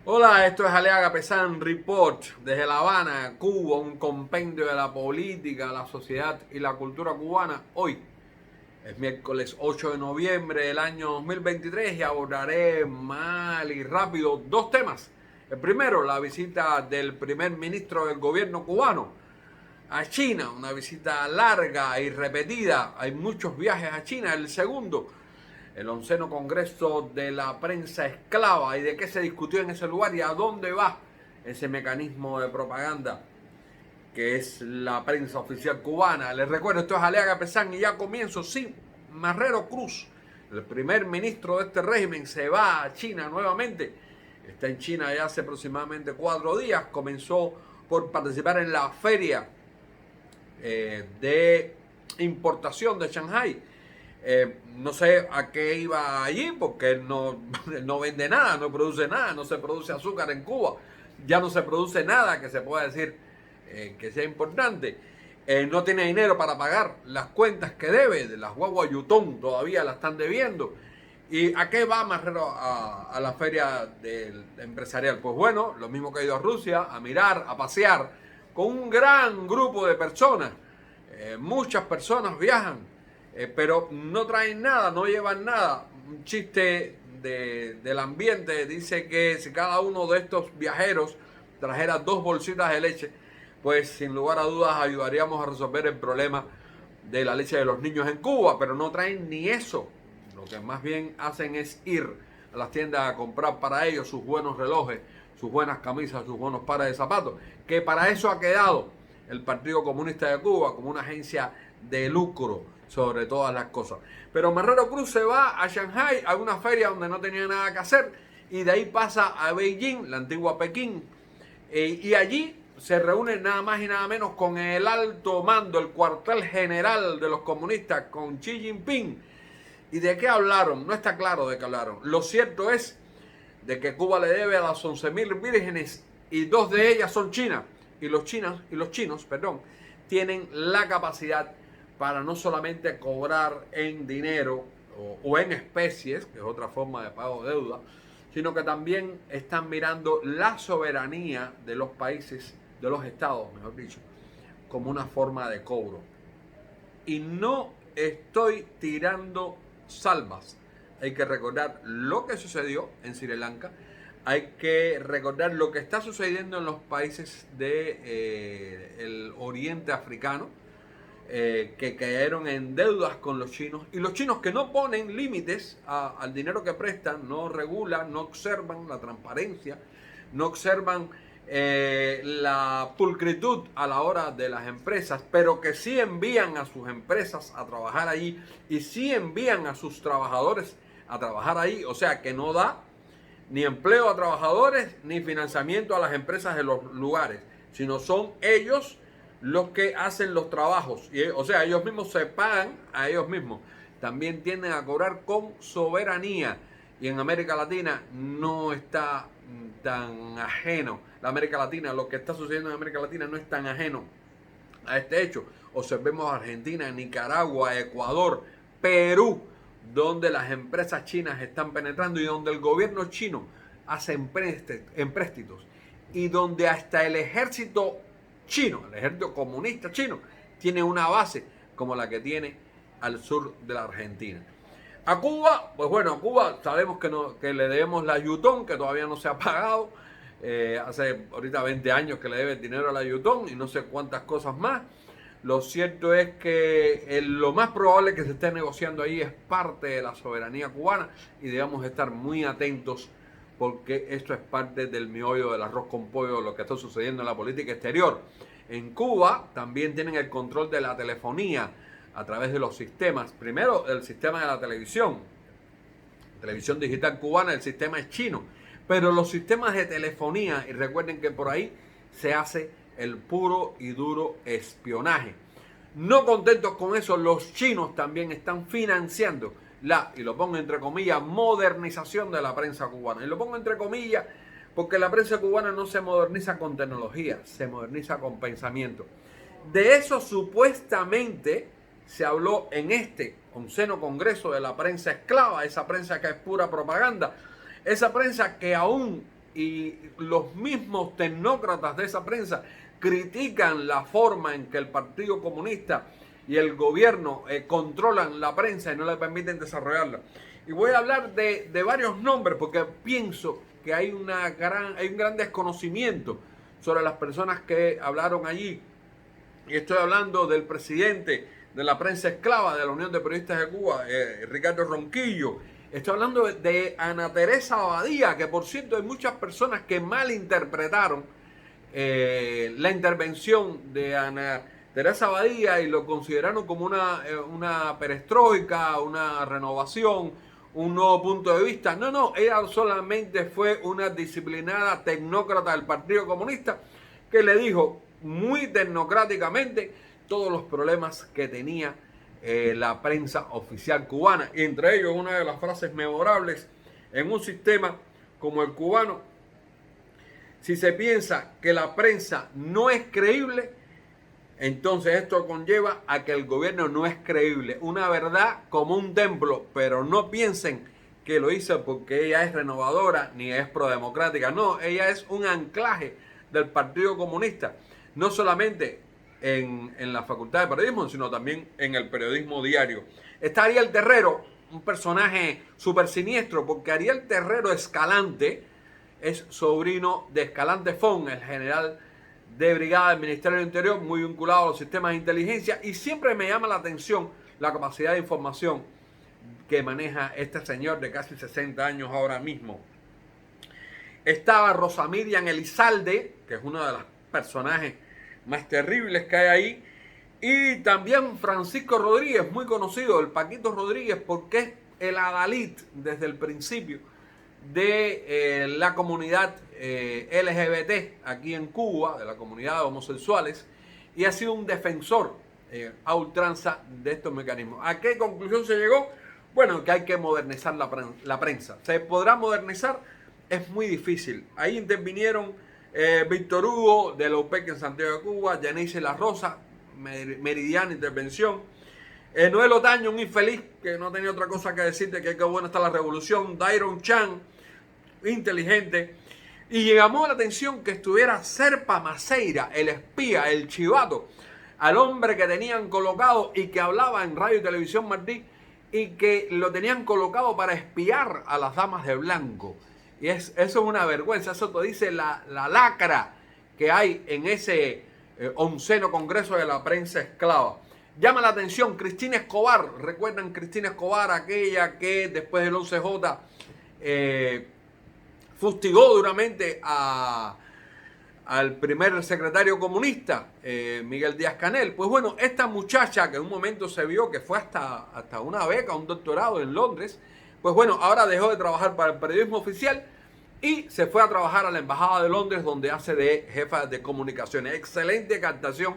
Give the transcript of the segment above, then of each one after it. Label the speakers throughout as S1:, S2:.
S1: Hola, esto es Aleaga Pesan Report desde La Habana, Cuba, un compendio de la política, la sociedad y la cultura cubana. Hoy es miércoles 8 de noviembre del año 2023 y abordaré mal y rápido dos temas. El primero, la visita del primer ministro del gobierno cubano a China, una visita larga y repetida. Hay muchos viajes a China. El segundo, el onceno Congreso de la Prensa Esclava y de qué se discutió en ese lugar y a dónde va ese mecanismo de propaganda que es la prensa oficial cubana. Les recuerdo, esto es Aleaga Pesán y ya comienzo. Sí, Marrero Cruz, el primer ministro de este régimen, se va a China nuevamente. Está en China ya hace aproximadamente 4 días. Comenzó por participar en la feria de importación de Shanghai. No sé a qué iba allí porque él no vende nada, no produce nada, no se produce azúcar en Cuba, ya no se produce nada que se pueda decir que sea importante. No tiene dinero para pagar las cuentas que debe, de las guaguas Yutón todavía la están debiendo. ¿Y a qué va Marrero a la feria empresarial? Pues bueno, lo mismo que ha ido a Rusia, a mirar, a pasear, con un gran grupo de personas. Muchas personas viajan, pero no traen nada, no llevan nada. Un chiste del ambiente dice que si cada uno de estos viajeros trajera 2 bolsitas de leche, pues sin lugar a dudas ayudaríamos a resolver el problema de la leche de los niños en Cuba, pero no traen ni eso. Lo que más bien hacen es ir a las tiendas a comprar para ellos sus buenos relojes, sus buenas camisas, sus buenos pares de zapatos, que para eso ha quedado el Partido Comunista de Cuba como una agencia de lucro sobre todas las cosas. Pero Marrero Cruz se va a Shanghai, a una feria donde no tenía nada que hacer, y de ahí pasa a Beijing, la antigua Pekín, y allí se reúne nada más y nada menos con el alto mando, el cuartel general de los comunistas, con Xi Jinping. ¿Y de qué hablaron? No está claro de qué hablaron. Lo cierto es de que Cuba le debe a las 11.000 vírgenes y 2 de ellas son chinas. Y los chinos, tienen la capacidad para no solamente cobrar en dinero o en especies, que es otra forma de pago de deuda, sino que también están mirando la soberanía de los países, de los estados, mejor dicho, como una forma de cobro. Y no estoy ti salvas. Hay que recordar lo que sucedió en Sri Lanka. Hay que recordar lo que está sucediendo en los países del oriente africano, que cayeron en deudas con los chinos. Y los chinos que no ponen límites al dinero que prestan, no regulan, no observan la transparencia, no observan la pulcritud a la hora de las empresas, pero que sí envían a sus empresas a trabajar allí y sí envían a sus trabajadores a trabajar ahí, o sea que no da ni empleo a trabajadores ni financiamiento a las empresas de los lugares, sino son ellos los que hacen los trabajos, o sea, ellos mismos se pagan a ellos mismos. También tienden a cobrar con soberanía y en América Latina no está tan ajeno. La América Latina, lo que está sucediendo en América Latina no es tan ajeno a este hecho. Observemos Argentina, Nicaragua, Ecuador, Perú, donde las empresas chinas están penetrando y donde el gobierno chino hace empréstitos y donde hasta el ejército chino, el ejército comunista chino, tiene una base como la que tiene al sur de la Argentina. A Cuba, pues bueno, a Cuba sabemos que le debemos la Yutón, que todavía no se ha pagado. Hace ahorita 20 años que le debe el dinero a la Yutón y no sé cuántas cosas más. Lo cierto es que lo más probable que se esté negociando ahí es parte de la soberanía cubana y debemos estar muy atentos porque esto es parte del meollo del arroz con pollo de lo que está sucediendo en la política exterior. En Cuba también tienen el control de la telefonía a través de los sistemas. Primero, el sistema de la televisión digital cubana, el sistema es chino, pero los sistemas de telefonía, y recuerden que por ahí se hace el puro y duro espionaje. No contentos con eso, los chinos también están financiando y lo pongo entre comillas, modernización de la prensa cubana. Y lo pongo entre comillas porque la prensa cubana no se moderniza con tecnología, se moderniza con pensamiento. De eso supuestamente se habló en este onceno congreso de la prensa esclava, esa prensa que es pura propaganda, esa prensa que aún y los mismos tecnócratas de esa prensa critican la forma en que el Partido Comunista y el gobierno controlan la prensa y no le permiten desarrollarla. Y voy a hablar de varios nombres porque pienso que hay un gran desconocimiento sobre las personas que hablaron allí. Y estoy hablando del presidente de la prensa esclava de la Unión de Periodistas de Cuba, Ricardo Ronquillo. Estoy hablando de Ana Teresa Abadía, que por cierto hay muchas personas que malinterpretaron la intervención de Ana Teresa Abadía y lo consideraron como una perestroika, una renovación, un nuevo punto de vista. No, ella solamente fue una disciplinada tecnócrata del Partido Comunista que le dijo muy tecnocráticamente todos los problemas que tenía la prensa oficial cubana. Y entre ellos una de las frases memorables: en un sistema como el cubano, si se piensa que la prensa no es creíble, entonces esto conlleva a que el gobierno no es creíble. Una verdad como un templo, pero no piensen que lo hizo porque ella es renovadora ni es prodemocrática. No, ella es un anclaje del Partido Comunista, no solamente en la Facultad de Periodismo, sino también en el periodismo diario. Está Ariel Terrero, un personaje súper siniestro, porque Ariel Terrero Escalante es sobrino de Escalante Fon, el general de brigada del Ministerio del Interior, muy vinculado a los sistemas de inteligencia, y siempre me llama la atención la capacidad de información que maneja este señor de casi 60 años ahora mismo. Estaba Rosa Miriam Elizalde, que es uno de los personajes más terribles que hay ahí, y también Francisco Rodríguez, muy conocido, el Paquito Rodríguez, porque es el adalid desde el principio de la comunidad LGBT aquí en Cuba, de la comunidad de homosexuales, y ha sido un defensor a ultranza de estos mecanismos. ¿A qué conclusión se llegó? Bueno, que hay que modernizar la prensa. ¿Se podrá modernizar? Es muy difícil. Ahí intervinieron Víctor Hugo de la UPEC en Santiago de Cuba, Yanice La Rosa, meridiana intervención. Noel Otaño, un infeliz que no tenía otra cosa que decirte que qué buena está la revolución. Dairon Chan, inteligente. Y llamó la atención que estuviera Serpa Maceira, el espía, el chivato, al hombre que tenían colocado y que hablaba en Radio y Televisión Martí y que lo tenían colocado para espiar a las damas de blanco. Y eso es una vergüenza, eso te dice la lacra que hay en ese 11º Congreso de la Prensa Esclava. Llama la atención Cristina Escobar. ¿Recuerdan Cristina Escobar, aquella que después del 11J fustigó duramente al primer secretario comunista, Miguel Díaz-Canel? Pues bueno, esta muchacha que en un momento se vio que fue hasta una beca, un doctorado en Londres, pues bueno, ahora dejó de trabajar para el periodismo oficial y se fue a trabajar a la Embajada de Londres, donde hace de jefa de comunicaciones. Excelente captación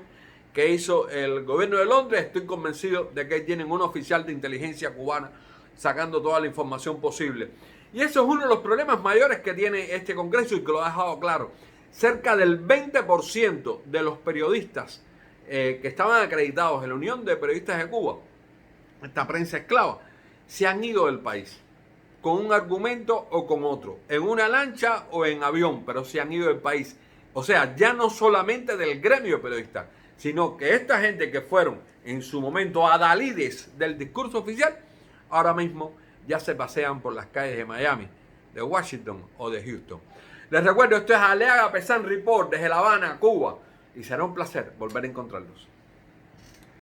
S1: que hizo el gobierno de Londres. Estoy convencido de que tienen un oficial de inteligencia cubana sacando toda la información posible. Y eso es uno de los problemas mayores que tiene este Congreso y que lo ha dejado claro. Cerca del 20% de los periodistas que estaban acreditados en la Unión de Periodistas de Cuba, esta prensa esclava, se han ido del país con un argumento o con otro, en una lancha o en avión, pero se han ido del país. O sea, ya no solamente del gremio de periodistas, sino que esta gente que fueron en su momento adalides del discurso oficial, ahora mismo ya se pasean por las calles de Miami, de Washington o de Houston. Les recuerdo, esto es Aliaga Pesan Report desde La Habana, Cuba, y será un placer volver a encontrarlos.